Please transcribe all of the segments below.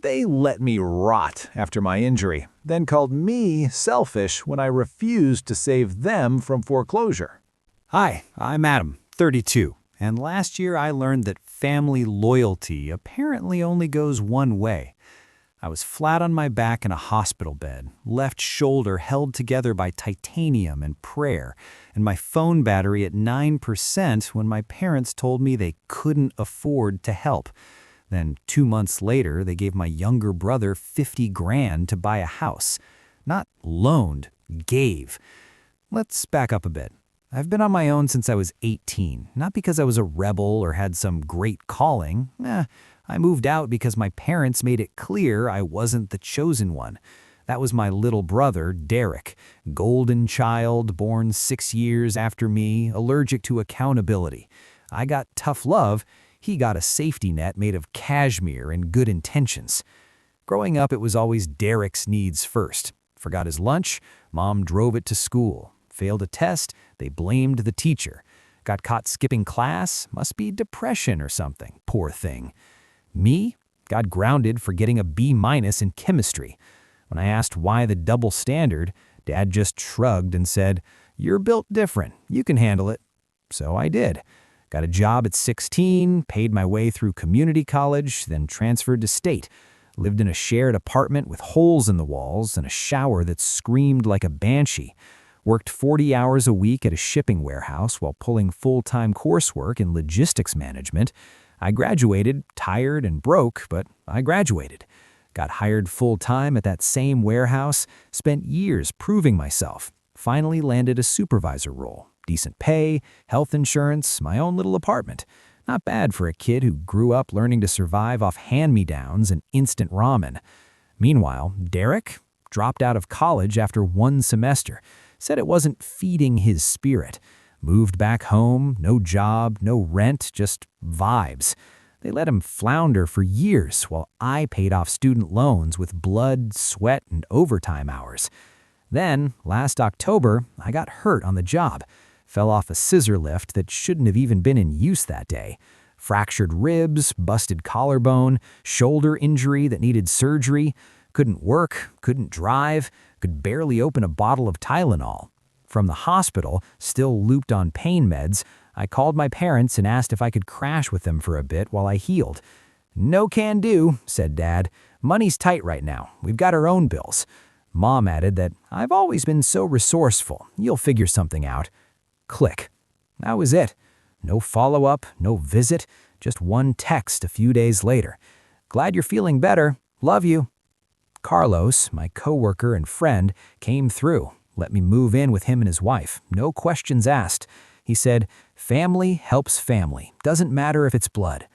They let me rot after my injury, then called me selfish when I refused to save them from foreclosure. Hi, I'm Adam, 32, and last year I learned that family loyalty apparently only goes one way. I was flat on my back in a hospital bed, left shoulder held together by titanium and prayer, and my phone battery at 9% when my parents told me they couldn't afford to help. Then 2 months later, they gave my younger brother 50 grand to buy a house. Not loaned, gave. Let's back up a bit. I've been on my own since I was 18, not because I was a rebel or had some great calling. I moved out because my parents made it clear I wasn't the chosen one. That was my little brother, Derek, golden child, born 6 years after me, allergic to accountability. I got tough love. He got a safety net made of cashmere and good intentions. Growing up, it was always Derek's needs first. Forgot his lunch, Mom drove it to school. Failed a test, they blamed the teacher. Got caught skipping class, must be depression or something, poor thing. Me? Got grounded for getting a B- in chemistry. When I asked why the double standard, Dad just shrugged and said, "You're built different, you can handle it." So I did. Got a job at 16, paid my way through community college, then transferred to state. Lived in a shared apartment with holes in the walls and a shower that screamed like a banshee. Worked 40 hours a week at a shipping warehouse while pulling full-time coursework in logistics management. I graduated, tired and broke, but I graduated. Got hired full-time at that same warehouse, spent years proving myself. Finally landed a supervisor role. Decent pay, health insurance, my own little apartment. Not bad for a kid who grew up learning to survive off hand-me-downs and instant ramen. Meanwhile, Derek dropped out of college after 1 semester. Said it wasn't feeding his spirit. Moved back home, no job, no rent, just vibes. They let him flounder for years while I paid off student loans with blood, sweat, and overtime hours. Then, last October, I got hurt on the job. Fell off a scissor lift that shouldn't have even been in use that day. Fractured ribs, busted collarbone, shoulder injury that needed surgery. Couldn't work, couldn't drive, could barely open a bottle of Tylenol. From the hospital, still looped on pain meds, I called my parents and asked if I could crash with them for a bit while I healed. "No can do," said Dad. "Money's tight right now. We've got our own bills." Mom added that I've always been so resourceful. You'll figure something out. Click. That was it. No follow-up, no visit, just one text a few days later. "Glad you're feeling better. Love you." Carlos, my coworker and friend, came through. Let me move in with him and his wife. No questions asked. He said, "Family helps family. Doesn't matter if it's blood."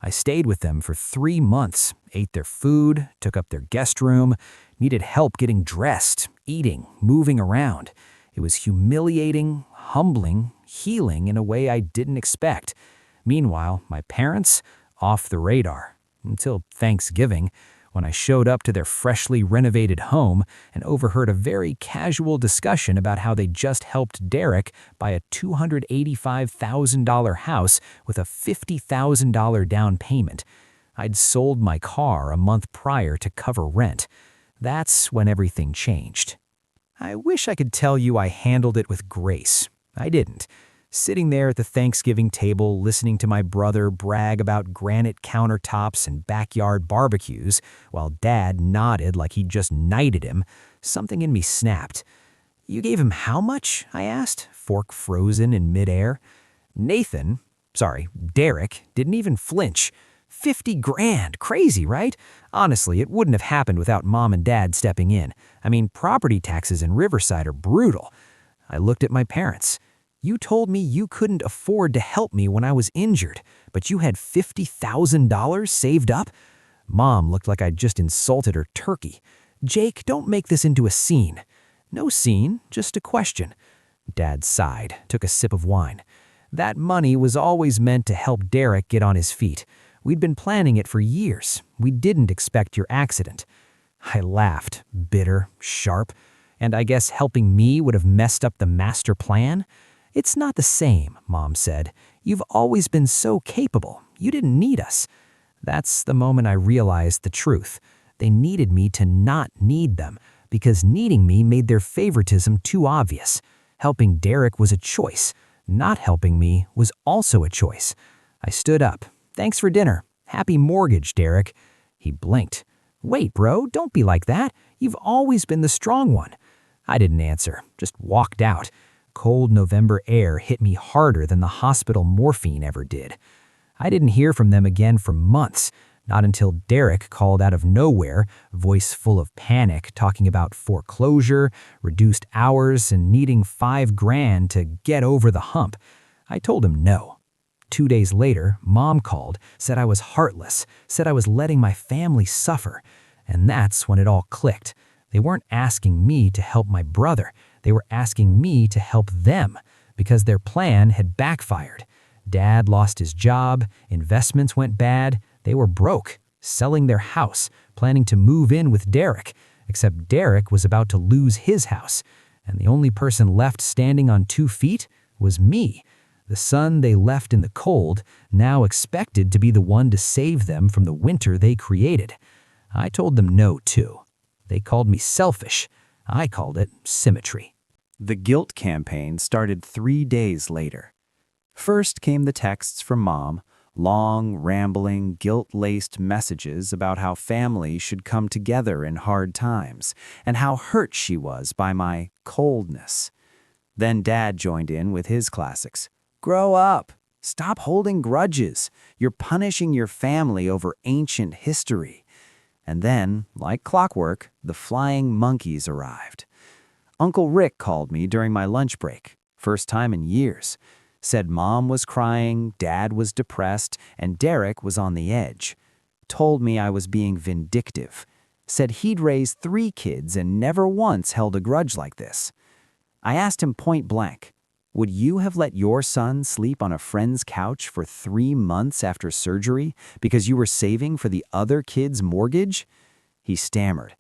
I stayed with them for 3 months, ate their food, took up their guest room, needed help getting dressed, eating, moving around. It was humiliating, humbling, healing in a way I didn't expect. Meanwhile, my parents, off the radar. Until Thanksgiving, when I showed up to their freshly renovated home and overheard a very casual discussion about how they just helped Derek buy a $285,000 house with a $50,000 down payment. I'd sold my car a month prior to cover rent. That's when everything changed. I wish I could tell you I handled it with grace. I didn't. Sitting there at the Thanksgiving table listening to my brother brag about granite countertops and backyard barbecues, while Dad nodded like he'd just knighted him, something in me snapped. "You gave him how much?" I asked, fork frozen in midair. Derek, didn't even flinch. 50 grand, crazy, right? Honestly, it wouldn't have happened without Mom and Dad stepping in. I mean, property taxes in Riverside are brutal. I looked at my parents. "You told me you couldn't afford to help me when I was injured, but you had $50,000 saved up?" Mom looked like I'd just insulted her turkey. "Jake, don't make this into a scene." "No scene, just a question." Dad sighed, took a sip of wine. "That money was always meant to help Derek get on his feet. We'd been planning it for years. We didn't expect your accident." I laughed, bitter, sharp. And I guess helping me would have messed up the master plan? "It's not the same," Mom said. "You've always been so capable. You didn't need us." That's the moment I realized the truth. They needed me to not need them, because needing me made their favoritism too obvious. Helping Derek was a choice. Not helping me was also a choice. I stood up. "Thanks for dinner. Happy mortgage, Derek." He blinked. "Wait, bro, don't be like that. You've always been the strong one." I didn't answer, just walked out. Cold November air hit me harder than the hospital morphine ever did. I didn't hear from them again for months, not until Derek called out of nowhere, voice full of panic, talking about foreclosure, reduced hours, and needing $5,000 to get over the hump. I told him no. 2 days later, Mom called, said I was heartless, said I was letting my family suffer. And that's when it all clicked. They weren't asking me to help my brother. They were asking me to help them, because their plan had backfired. Dad lost his job, investments went bad, they were broke, selling their house, planning to move in with Derek, except Derek was about to lose his house, and the only person left standing on 2 feet was me, the son they left in the cold, now expected to be the one to save them from the winter they created. I told them no, too. They called me selfish. I called it symmetry. The guilt campaign started 3 days later. First came the texts from Mom, long, rambling, guilt-laced messages about how family should come together in hard times, and how hurt she was by my coldness. Then Dad joined in with his classics. "Grow up. Stop holding grudges. You're punishing your family over ancient history." And then, like clockwork, the flying monkeys arrived. Uncle Rick called me during my lunch break, first time in years. Said Mom was crying, Dad was depressed, and Derek was on the edge. Told me I was being vindictive. Said he'd raised 3 kids and never once held a grudge like this. I asked him point blank, "Would you have let your son sleep on a friend's couch for 3 months after surgery because you were saving for the other kid's mortgage?" He stammered,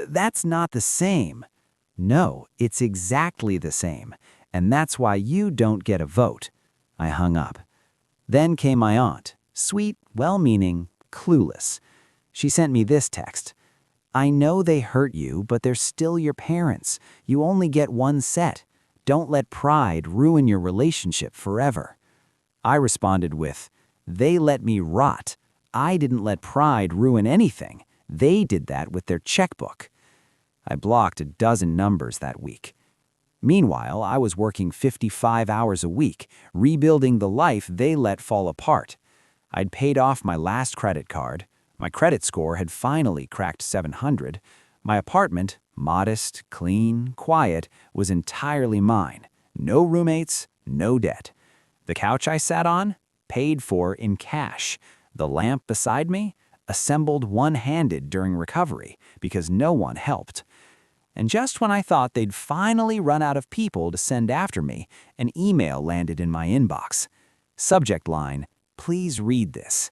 "That's not the same." "No, it's exactly the same, and that's why you don't get a vote." I hung up. Then came my aunt, sweet, well-meaning, clueless. She sent me this text. "I know they hurt you, but they're still your parents. You only get one set. Don't let pride ruin your relationship forever." I responded with, "They let me rot. I didn't let pride ruin anything. They did that with their checkbook." I blocked a dozen numbers that week. Meanwhile, I was working 55 hours a week, rebuilding the life they let fall apart. I'd paid off my last credit card. My credit score had finally cracked 700. My apartment, modest, clean, quiet, was entirely mine. No roommates, no debt. The couch I sat on, paid for in cash. The lamp beside me, assembled one-handed during recovery because no one helped. And just when I thought they'd finally run out of people to send after me, an email landed in my inbox. Subject line, "Please read this."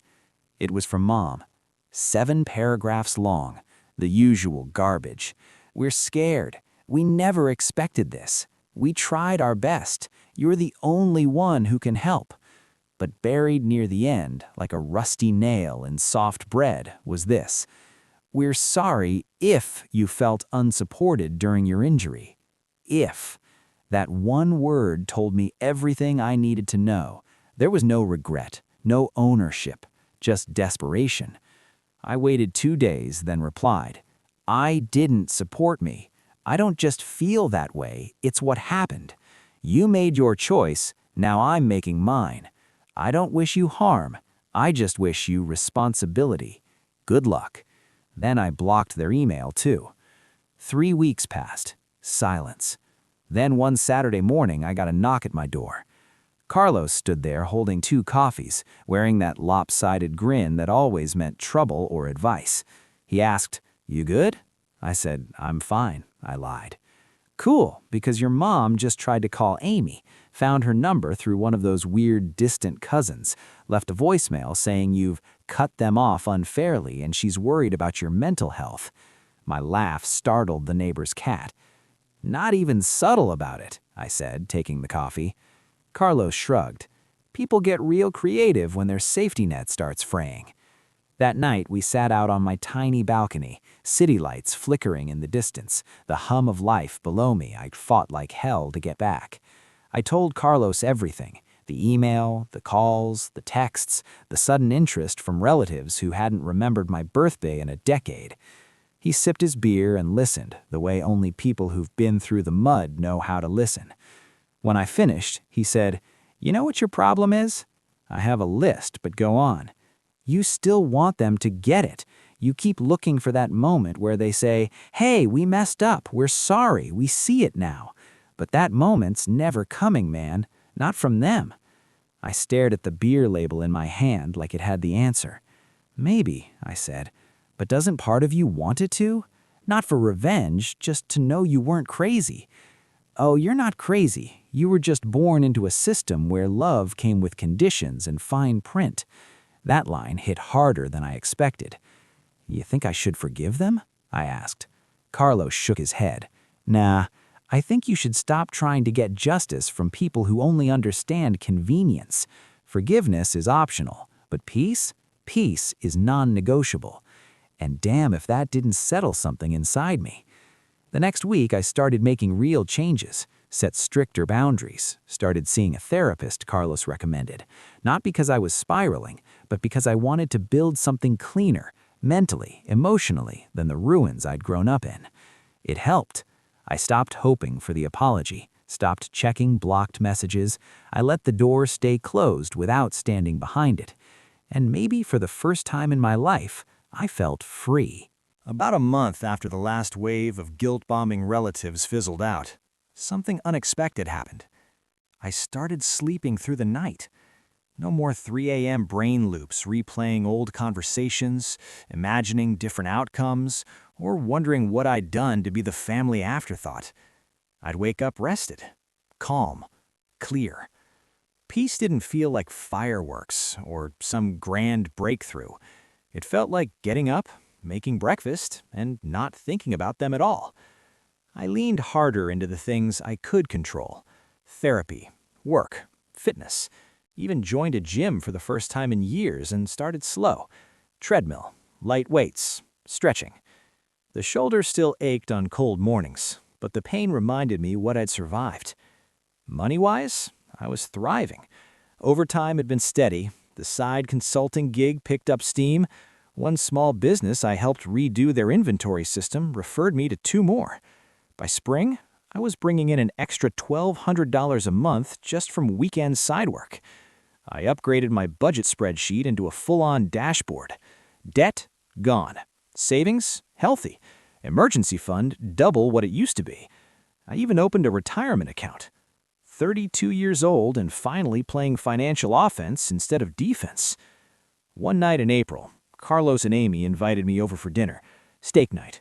It was from Mom. 7 paragraphs long, the usual garbage. "We're scared. We never expected this. We tried our best. You're the only one who can help." But buried near the end, like a rusty nail in soft bread, was this. "We're sorry if you felt unsupported during your injury." If. That one word told me everything I needed to know. There was no regret, no ownership, just desperation. I waited 2 days, then replied, "I didn't support me. I don't just feel that way, it's what happened. You made your choice, now I'm making mine. I don't wish you harm, I just wish you responsibility. Good luck." Then I blocked their email too. 3 weeks passed. Silence. Then one Saturday morning I got a knock at my door. Carlos stood there holding 2 coffees, wearing that lopsided grin that always meant trouble or advice. He asked, "You good?" I said, "I'm fine," I lied. "Cool, because your mom just tried to call Amy, found her number through one of those weird distant cousins, left a voicemail saying you've cut them off unfairly and she's worried about your mental health." My laugh startled the neighbor's cat. "Not even subtle about it," I said, taking the coffee. Carlos shrugged. "People get real creative when their safety net starts fraying." That night, we sat out on my tiny balcony, city lights flickering in the distance, the hum of life below me I'd fought like hell to get back. I told Carlos everything: the email, the calls, the texts, the sudden interest from relatives who hadn't remembered my birthday in a decade. He sipped his beer and listened, the way only people who've been through the mud know how to listen. When I finished, he said, "You know what your problem is? I have a list, but go on. You still want them to get it. You keep looking for that moment where they say, 'Hey, we messed up, we're sorry, we see it now.' But that moment's never coming, man. Not from them." I stared at the beer label in my hand like it had the answer. "Maybe," I said, "but doesn't part of you want it to? Not for revenge, just to know you weren't crazy." "Oh, you're not crazy. You were just born into a system where love came with conditions and fine print." That line hit harder than I expected. "You think I should forgive them?" I asked. Carlos shook his head. "Nah, I think you should stop trying to get justice from people who only understand convenience. Forgiveness is optional, but peace is non-negotiable." And damn if that didn't settle something inside me. The next week, I started making real changes, set stricter boundaries, started seeing a therapist Carlos recommended, not because I was spiraling, but because I wanted to build something cleaner, mentally, emotionally, than the ruins I'd grown up in. It helped. I stopped hoping for the apology, stopped checking blocked messages. I let the door stay closed without standing behind it. And maybe for the first time in my life, I felt free. About a month after the last wave of guilt-bombing relatives fizzled out, something unexpected happened. I started sleeping through the night. No more 3 a.m. brain loops replaying old conversations, imagining different outcomes, or wondering what I'd done to be the family afterthought. I'd wake up rested, calm, clear. Peace didn't feel like fireworks or some grand breakthrough. It felt like getting up, making breakfast, and not thinking about them at all. I leaned harder into the things I could control: therapy, work, fitness. Even joined a gym for the first time in years and started slow. Treadmill, light weights, stretching. The shoulder still ached on cold mornings, but the pain reminded me what I'd survived. Money-wise, I was thriving. Overtime had been steady. The side consulting gig picked up steam. One small business I helped redo their inventory system referred me to 2 more. By spring, I was bringing in an extra $1,200 a month just from weekend side work. I upgraded my budget spreadsheet into a full-on dashboard. Debt, gone. Savings, healthy. Emergency fund, double what it used to be. I even opened a retirement account. 32 years old and finally playing financial offense instead of defense. One night in April, Carlos and Amy invited me over for dinner. Steak night.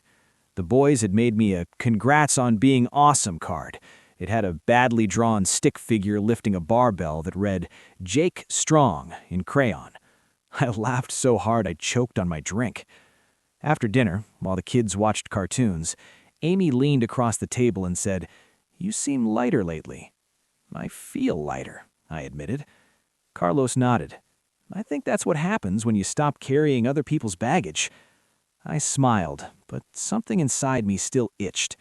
The boys had made me a "congrats on being awesome" card. It had a badly drawn stick figure lifting a barbell that read, "Jake Strong," in crayon. I laughed so hard I choked on my drink. After dinner, while the kids watched cartoons, Amy leaned across the table and said, "You seem lighter lately." "I feel lighter," I admitted. Carlos nodded. "I think that's what happens when you stop carrying other people's baggage." I smiled, but something inside me still itched.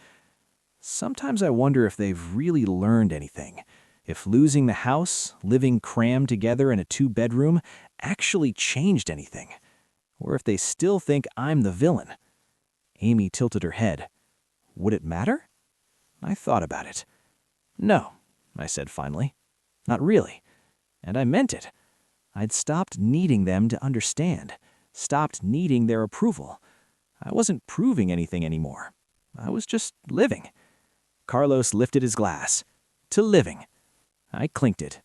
Sometimes I wonder if they've really learned anything. If losing the house, living crammed together in a 2-bedroom, actually changed anything. Or if they still think I'm the villain. Amy tilted her head. "Would it matter?" I thought about it. "No," I said finally. "Not really." And I meant it. I'd stopped needing them to understand, stopped needing their approval. I wasn't proving anything anymore. I was just living. Carlos lifted his glass. "To living." I clinked it.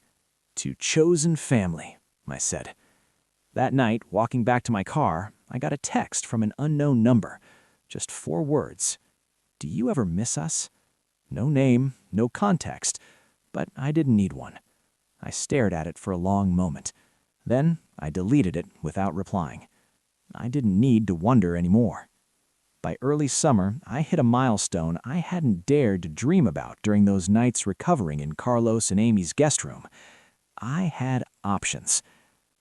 "To chosen family," I said. That night, walking back to my car, I got a text from an unknown number. Just 4 words. "Do you ever miss us?" No name, no context, but I didn't need one. I stared at it for a long moment. Then I deleted it without replying. I didn't need to wonder anymore. By early summer, I hit a milestone I hadn't dared to dream about during those nights recovering in Carlos and Amy's guest room. I had options.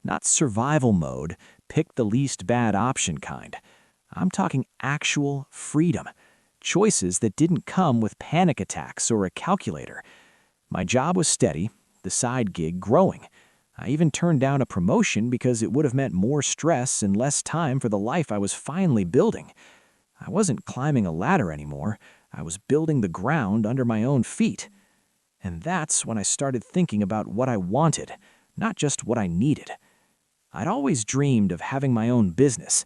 Not survival mode, pick the least bad option kind. I'm talking actual freedom. Choices that didn't come with panic attacks or a calculator. My job was steady, the side gig growing. I even turned down a promotion because it would have meant more stress and less time for the life I was finally building. I wasn't climbing a ladder anymore. I was building the ground under my own feet. And that's when I started thinking about what I wanted, not just what I needed. I'd always dreamed of having my own business.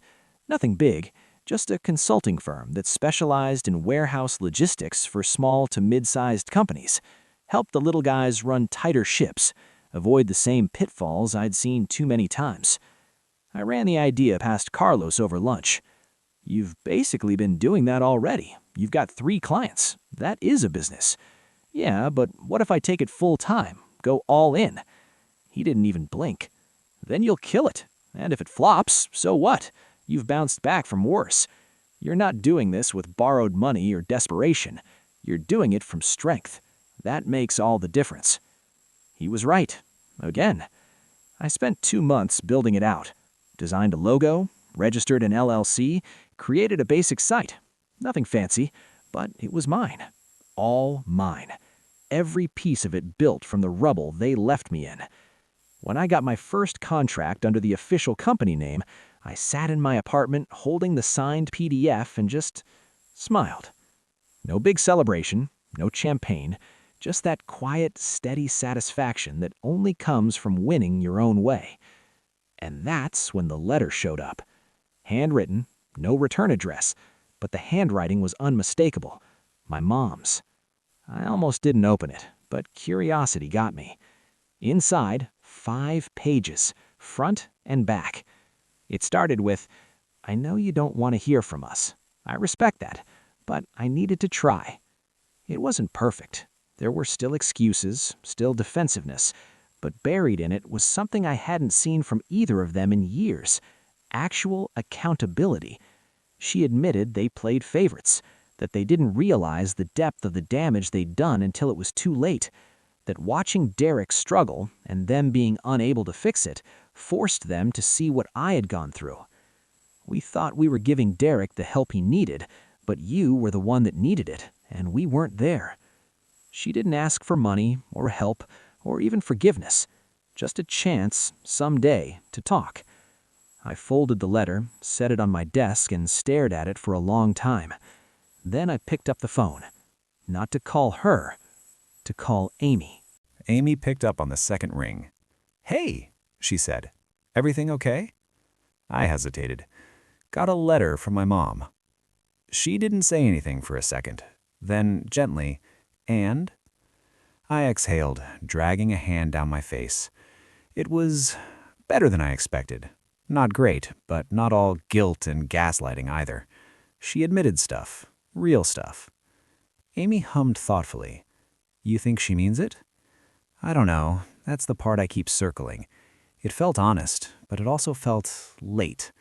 Nothing big, just a consulting firm that specialized in warehouse logistics for small to mid-sized companies. Helped the little guys run tighter ships, avoid the same pitfalls I'd seen too many times. I ran the idea past Carlos over lunch. "You've basically been doing that already. You've got 3 clients. That is a business." "Yeah, but what if I take it full time, go all in?" He didn't even blink. "Then you'll kill it. And if it flops, so what? You've bounced back from worse. You're not doing this with borrowed money or desperation. You're doing it from strength. That makes all the difference." He was right. Again. I spent 2 months building it out. Designed a logo, registered an LLC, created a basic site. Nothing fancy, but it was mine. All mine. Every piece of it built from the rubble they left me in. When I got my first contract under the official company name, I sat in my apartment holding the signed PDF and just smiled. No big celebration, no champagne, just that quiet, steady satisfaction that only comes from winning your own way. And that's when the letter showed up. Handwritten, no return address, but the handwriting was unmistakable. My mom's. I almost didn't open it, but curiosity got me. Inside, 5 pages, front and back. It started with, "I know you don't want to hear from us. I respect that, but I needed to try." It wasn't perfect. There were still excuses, still defensiveness, but buried in it was something I hadn't seen from either of them in years. Actual accountability. She admitted they played favorites, that they didn't realize the depth of the damage they'd done until it was too late, that watching Derek struggle and them being unable to fix it forced them to see what I had gone through. "We thought we were giving Derek the help he needed, but you were the one that needed it, and we weren't there." She didn't ask for money or help or even forgiveness, just a chance, someday, to talk. I folded the letter, set it on my desk, and stared at it for a long time. Then I picked up the phone. Not to call her, to call Amy. Amy picked up on the second ring. "Hey," she said. "Everything okay?" I hesitated. "Got a letter from my mom." She didn't say anything for a second. Then, gently, "And?" I exhaled, dragging a hand down my face. It was better than I expected. Not great, but not all guilt and gaslighting either. She admitted stuff, real stuff. Amy hummed thoughtfully. "You think she means it?" "I don't know. That's the part I keep circling. It felt honest, but it also felt late.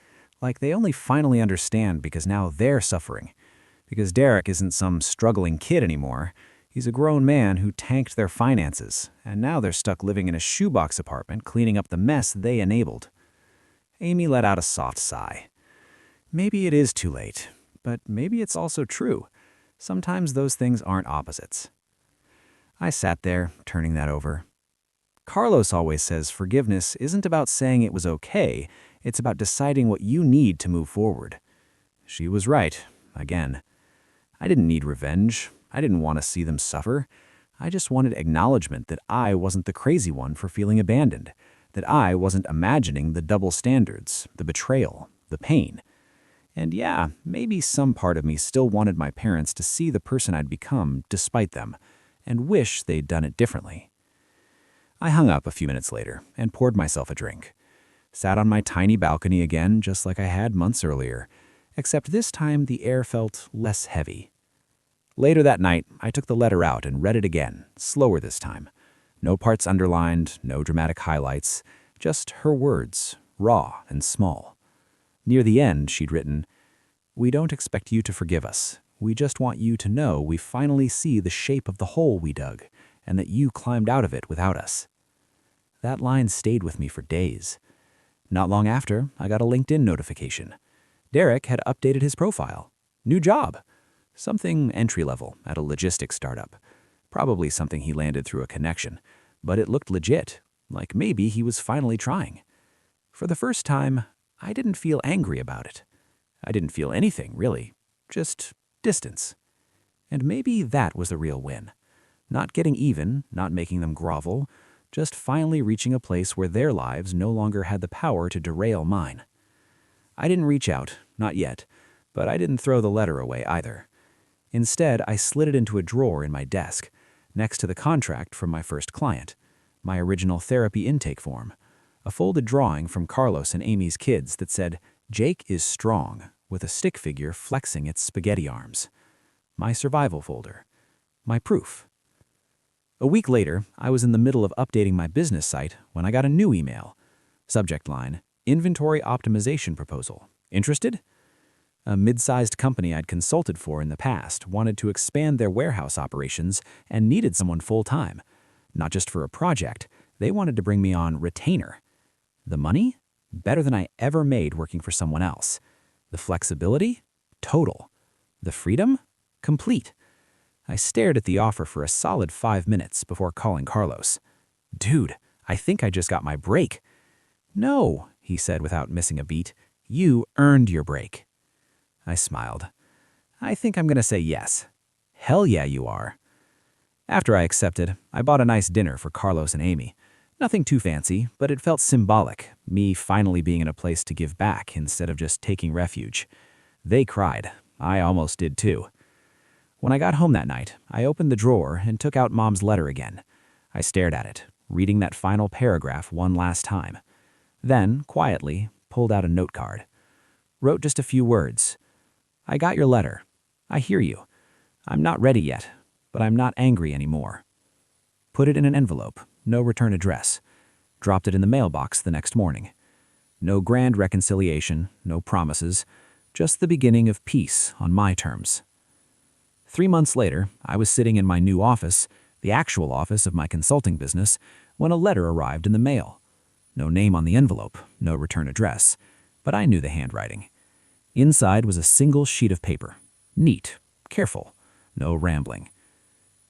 Like they only finally understand because now they're suffering. Because Derek isn't some struggling kid anymore. He's a grown man who tanked their finances, and now they're stuck living in a shoebox apartment cleaning up the mess they enabled." Amy let out a soft sigh. "Maybe it is too late, but maybe it's also true. Sometimes those things aren't opposites." I sat there, turning that over. "Carlos always says forgiveness isn't about saying it was okay, it's about deciding what you need to move forward." She was right, again. I didn't need revenge. I didn't want to see them suffer. I just wanted acknowledgement that I wasn't the crazy one for feeling abandoned, that I wasn't imagining the double standards, the betrayal, the pain. And yeah, maybe some part of me still wanted my parents to see the person I'd become despite them, and wish they'd done it differently. I hung up a few minutes later and poured myself a drink. Sat on my tiny balcony again just like I had months earlier, except this time the air felt less heavy. Later that night, I took the letter out and read it again, slower this time. No parts underlined, no dramatic highlights, just her words, raw and small. Near the end, she'd written, "We don't expect you to forgive us. We just want you to know we finally see the shape of the hole we dug, and that you climbed out of it without us." That line stayed with me for days. Not long after, I got a LinkedIn notification. Derek had updated his profile. New job. Something entry-level at a logistics startup. Probably something he landed through a connection, but it looked legit, like maybe he was finally trying. For the first time, I didn't feel angry about it. I didn't feel anything, really. Just distance. And maybe that was the real win. Not getting even, not making them grovel, just finally reaching a place where their lives no longer had the power to derail mine. I didn't reach out, not yet, but I didn't throw the letter away either. Instead, I slid it into a drawer in my desk, next to the contract from my first client, my original therapy intake form, a folded drawing from Carlos and Amy's kids that said, "Jake is strong," with a stick figure flexing its spaghetti arms. My survival folder. My proof. A week later, I was in the middle of updating my business site when I got a new email. Subject line, "Inventory Optimization Proposal. Interested?" A mid-sized company I'd consulted for in the past wanted to expand their warehouse operations and needed someone full-time. Not just for a project, they wanted to bring me on retainer. The money? Better than I ever made working for someone else. The flexibility? Total. The freedom? Complete. I stared at the offer for a solid 5 minutes before calling Carlos. "Dude, I think I just got my break." "No," he said without missing a beat. "You earned your break." I smiled. "I think I'm going to say yes." "Hell yeah, you are." After I accepted, I bought a nice dinner for Carlos and Amy. Nothing too fancy, but it felt symbolic, me finally being in a place to give back instead of just taking refuge. They cried. I almost did too. When I got home that night, I opened the drawer and took out Mom's letter again. I stared at it, reading that final paragraph one last time. Then, quietly, pulled out a note card. Wrote just a few words. "I got your letter. I hear you. I'm not ready yet, but I'm not angry anymore." Put it in an envelope, no return address. Dropped it in the mailbox the next morning. No grand reconciliation, no promises, just the beginning of peace on my terms. 3 months later, I was sitting in my new office, the actual office of my consulting business, when a letter arrived in the mail. No name on the envelope, no return address, but I knew the handwriting. Inside was a single sheet of paper. Neat, careful, no rambling.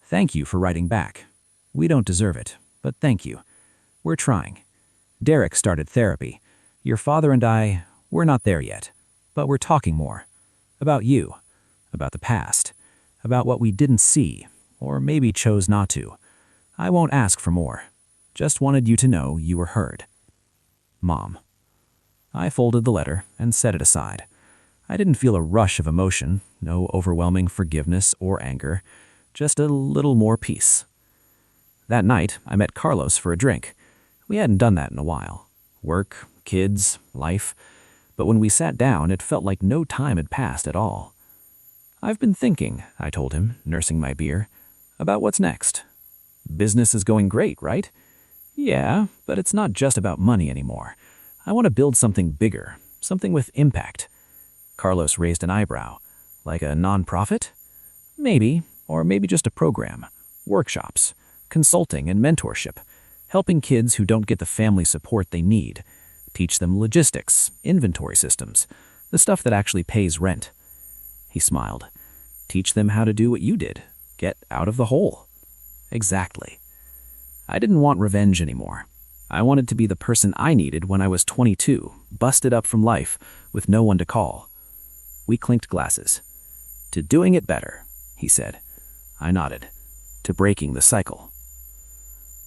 "Thank you for writing back. We don't deserve it, but thank you. We're trying. Derek started therapy. Your father and I, we're not there yet, but we're talking more. About you, about the past, about what we didn't see, or maybe chose not to. I won't ask for more. Just wanted you to know you were heard. Mom." I folded the letter and set it aside. I didn't feel a rush of emotion, no overwhelming forgiveness or anger, just a little more peace. That night, I met Carlos for a drink. We hadn't done that in a while. Work, kids, life. But when we sat down, it felt like no time had passed at all. "I've been thinking," I told him, nursing my beer, "about what's next. Business is going great, right?" "Yeah, but it's not just about money anymore. I want to build something bigger, something with impact." Carlos raised an eyebrow. "Like a nonprofit?" "Maybe, or maybe just a program. Workshops, consulting and mentorship, helping kids who don't get the family support they need. Teach them logistics, inventory systems, the stuff that actually pays rent." He smiled. "Teach them how to do what you did. Get out of the hole." Exactly. I didn't want revenge anymore. I wanted to be the person I needed when I was 22, busted up from life, with no one to call. We clinked glasses. "To doing it better," he said. I nodded. "To breaking the cycle."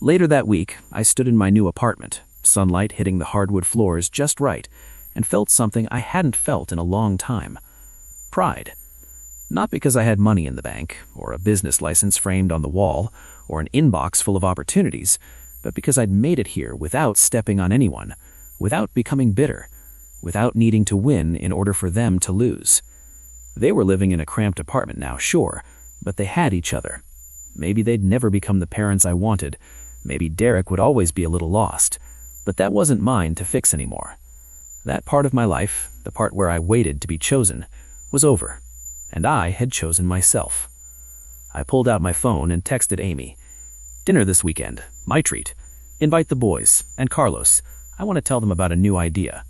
Later that week, I stood in my new apartment, sunlight hitting the hardwood floors just right, and felt something I hadn't felt in a long time. Pride. Not because I had money in the bank, or a business license framed on the wall, or an inbox full of opportunities, but because I'd made it here without stepping on anyone, without becoming bitter, without needing to win in order for them to lose. They were living in a cramped apartment now, sure, but they had each other. Maybe they'd never become the parents I wanted. Maybe Derek would always be a little lost, but that wasn't mine to fix anymore. That part of my life, the part where I waited to be chosen, was over, and I had chosen myself. I pulled out my phone and texted Amy. "Dinner this weekend, my treat. Invite the boys, and Carlos. I want to tell them about a new idea."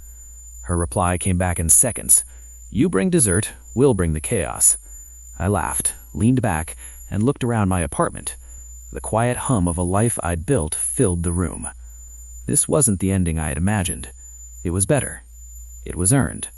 Her reply came back in seconds. "You bring dessert, we'll bring the chaos." I laughed, leaned back, and looked around my apartment. The quiet hum of a life I'd built filled the room. This wasn't the ending I had imagined. It was better. It was earned.